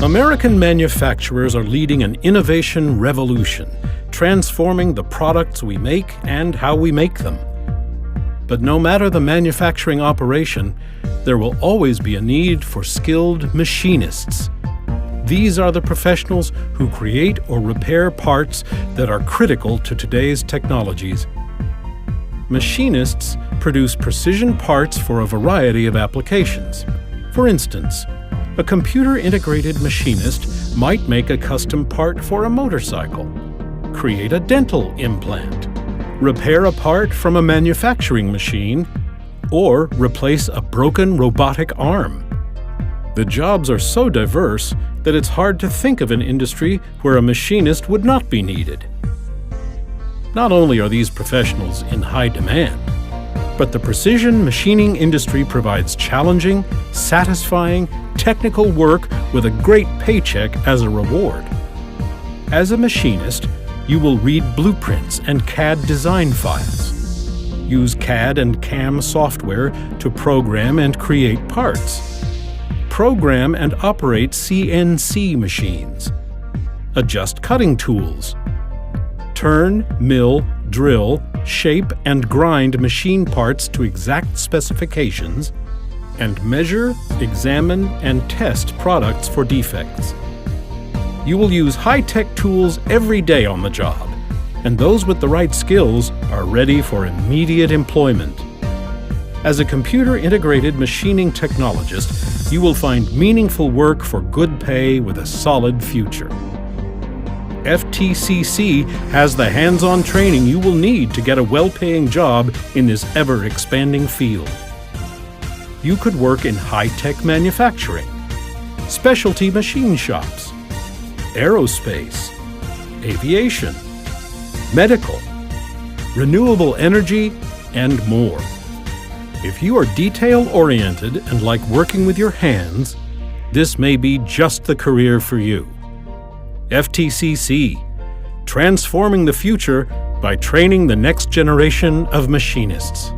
American manufacturers are leading an innovation revolution, transforming the products we make and how we make them. But no matter the manufacturing operation, there will always be a need for skilled machinists. These are the professionals who create or repair parts that are critical to today's technologies. Machinists produce precision parts for a variety of applications. For instance, a computer-integrated machinist might make a custom part for a motorcycle, create a dental implant, repair a part from a manufacturing machine, or replace a broken robotic arm. The jobs are so diverse that it's hard to think of an industry where a machinist would not be needed. Not only are these professionals in high demand, but the precision machining industry provides challenging, satisfying, technical work with a great paycheck as a reward. As a machinist, you will read blueprints and CAD design files. Use CAD and CAM software to program and create parts. Program and operate CNC machines. Adjust cutting tools. Turn, mill, drill, shape and grind machine parts to exact specifications, and measure, examine, and test products for defects. You will use high-tech tools every day on the job, and those with the right skills are ready for immediate employment. As a computer-integrated machining technologist, you will find meaningful work for good pay with a solid future. FTCC has the hands-on training you will need to get a well-paying job in this ever-expanding field. You could work in high-tech manufacturing, specialty machine shops, aerospace, aviation, medical, renewable energy, and more. If you are detail-oriented and like working with your hands, this may be just the career for you. FTCC, transforming the future by training the next generation of machinists.